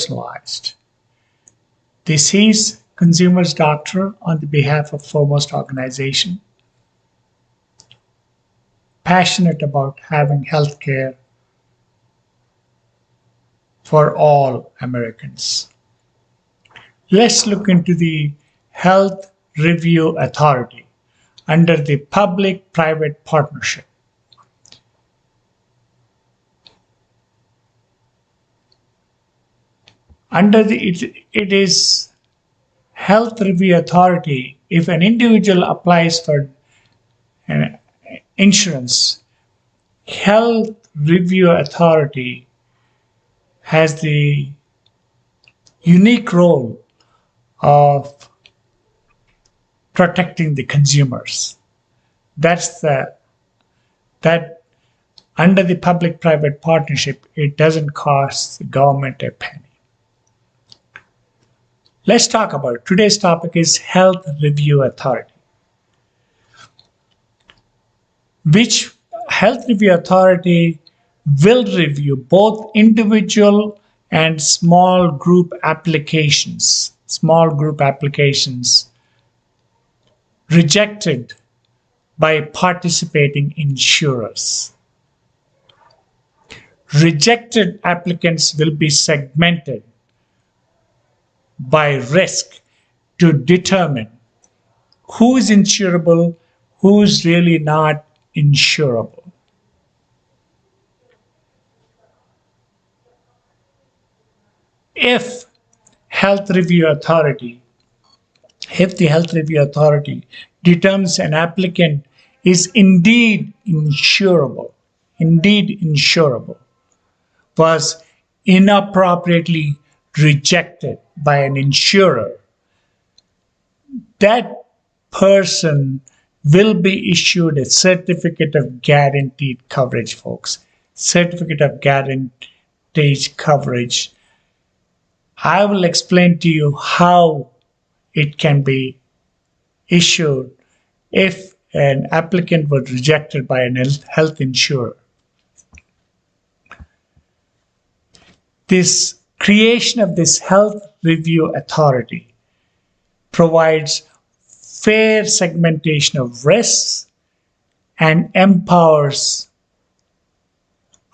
personalized. This is consumer's doctor on the behalf of foremost organization, passionate about having health care for all Americans. Let's look into the Health Review Authority under the public-private partnership. It is Health Review Authority. If an individual applies for an insurance, Health Review Authority has the unique role of protecting the consumers. That under the public-private partnership, it doesn't cost the government a penny. Let's talk about it. Today's topic is Health Review Authority. Which Health Review Authority will review both individual and small group applications rejected by participating insurers. Rejected applicants will be segmented by risk to determine who is insurable, who is really not insurable. If the Health Review Authority determines an applicant is indeed insurable, was inappropriately rejected by an insurer, that person will be issued a certificate of guaranteed coverage, folks. Certificate of guaranteed coverage. I will explain to you how it can be issued if an applicant was rejected by a health insurer. This creation of this Health Review Authority provides fair segmentation of risks and empowers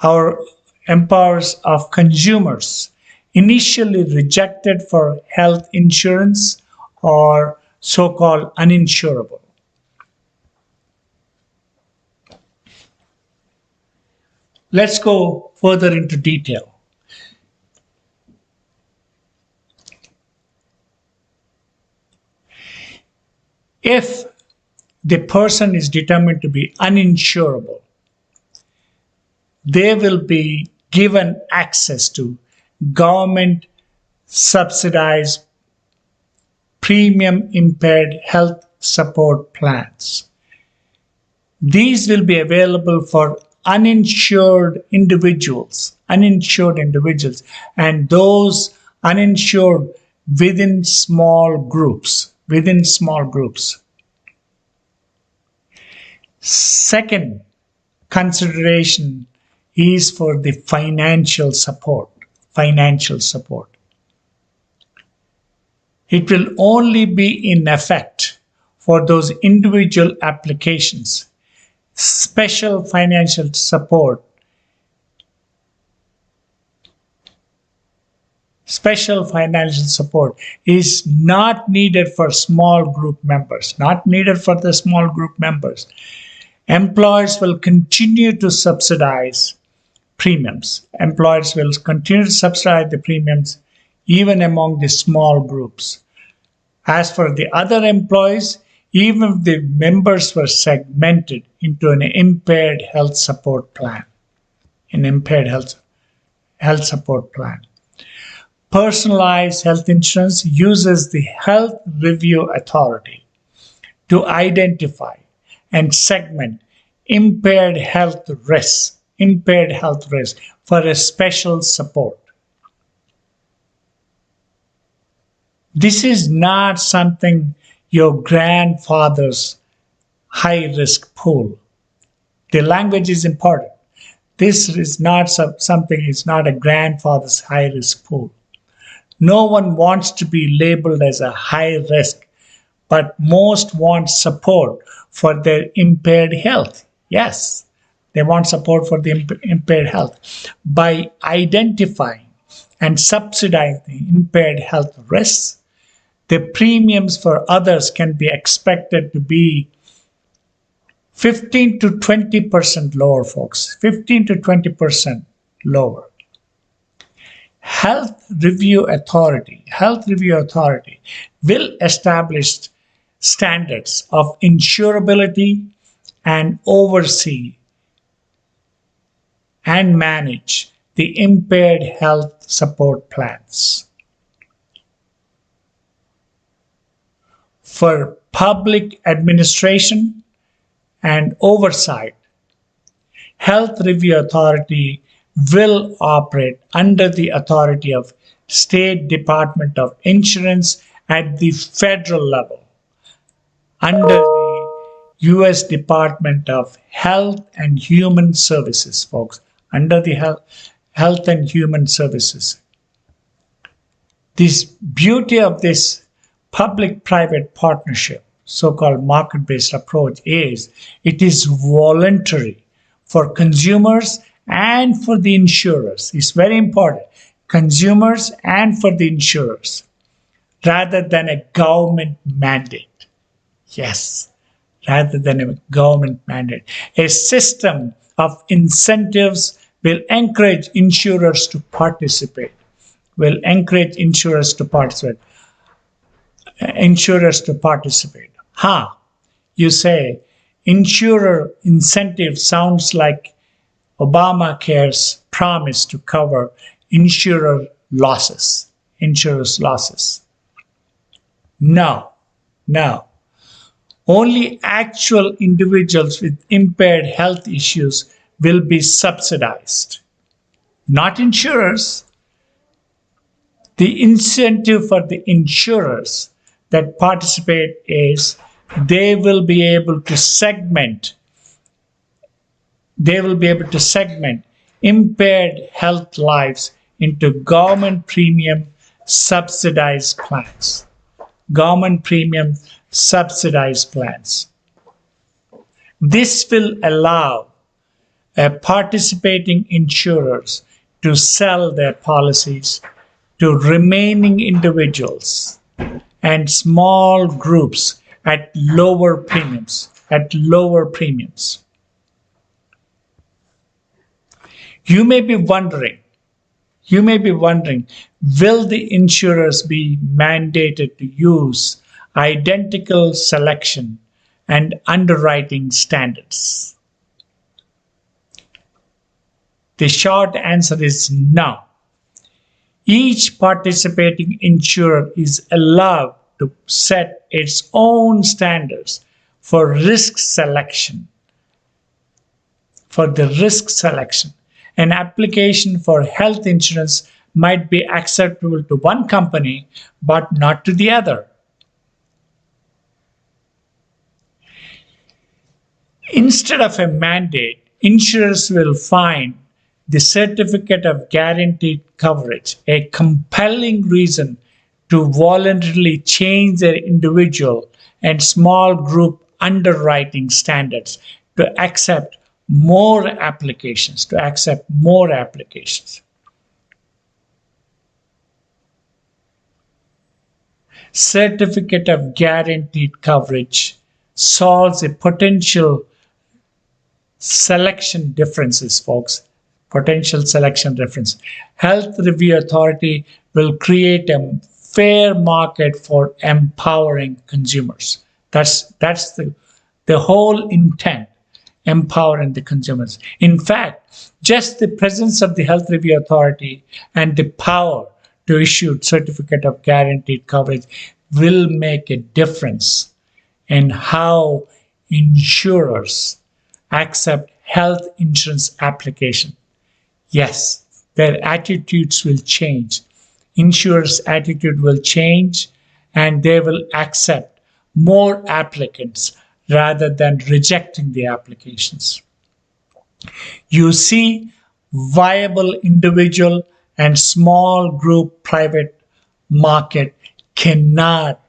of consumers initially rejected for health insurance or so-called uninsurable. Let's go further into detail. If the person is determined to be uninsurable, they will be given access to government subsidized premium impaired health support plans. These will be available for uninsured individuals and those uninsured within small groups. Second consideration is for the financial support. It will only be in effect for those individual applications. Special financial support is not needed for small group members. Employers will continue to subsidize premiums. The premiums even among the small groups. As for the other employees, even if the members were segmented into an impaired health support plan. Personalized health insurance uses the Health Review Authority to identify and segment impaired health risks for a special support. This is not something your grandfather's high-risk pool. The language is important. This is not something, it's not a grandfather's high-risk pool. No one wants to be labeled as a high risk, but most want support for their impaired health. Yes, they want support for the impaired health. By identifying and subsidizing impaired health risks, the premiums for others can be expected to be 15 to 20% lower, folks. 15 to 20% lower. Health Review Authority will establish standards of insurability and oversee and manage the impaired health support plans. For public administration and oversight, Health Review Authority will operate under the authority of State Department of Insurance at the federal level, under the U.S. Department of Health and Human Services, folks, under the Health and Human Services. This beauty of this public-private partnership, so-called market-based approach, is it is voluntary for consumers and for the insurers. It's very important. Consumers and for the insurers, rather than a government mandate. Yes, rather than a government mandate. A system of incentives will encourage insurers to participate. Will encourage insurers to participate. You say, insurer incentive sounds like Obamacare's promise to cover insurers' losses. No. Only actual individuals with impaired health issues will be subsidized, not insurers. The incentive for the insurers that participate is they will be able to segment impaired health lives into government premium subsidized plans. This will allow participating insurers to sell their policies to remaining individuals and small groups at lower premiums. You may be wondering, will the insurers be mandated to use identical selection and underwriting standards? The short answer is no. Each participating insurer is allowed to set its own standards for risk selection. An application for health insurance might be acceptable to one company, but not to the other. Instead of a mandate, insurers will find the certificate of guaranteed coverage a compelling reason to voluntarily change their individual and small group underwriting standards to accept more applications. Certificate of guaranteed coverage solves a potential selection differences, folks. Health Review Authority will create a fair market for empowering consumers. That's the whole intent, empowering the consumers. In fact, just the presence of the Health Review Authority and the power to issue certificate of guaranteed coverage will make a difference in how insurers accept health insurance application. Yes, their attitudes will change. Insurers' attitude will change, and they will accept more applicants rather than rejecting the applications. You see, viable individual and small group private market cannot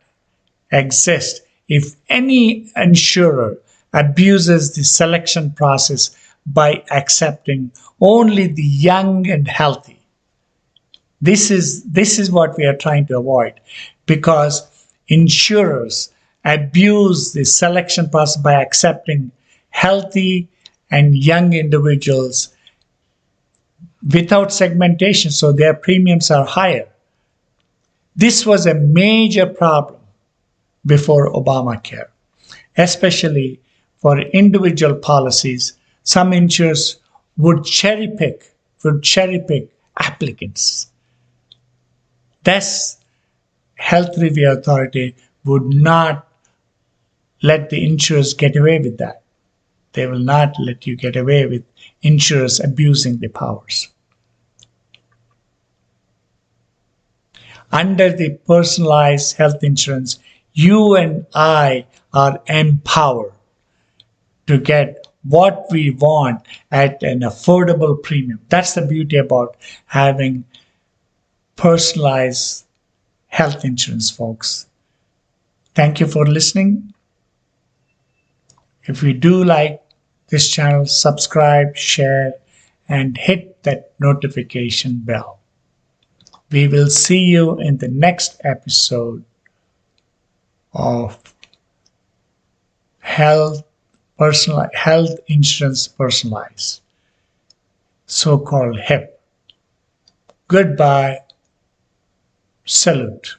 exist if any insurer abuses the selection process by accepting only the young and healthy. This is what we are trying to avoid, because insurers abuse the selection process by accepting healthy and young individuals without segmentation, so their premiums are higher. This was a major problem before Obamacare, especially for individual policies. Some insurers would cherry pick applicants. Thus, Health Review Authority would not let the insurers get away with that. They will not let you get away with insurers abusing the powers. Under the personalized health insurance, you and I are empowered to get what we want at an affordable premium. That's the beauty about having personalized health insurance, folks. Thank you for listening. If you do like this channel, subscribe, share, and hit that notification bell. We will see you in the next episode of health insurance personalized, so-called HIP. Goodbye. Salute.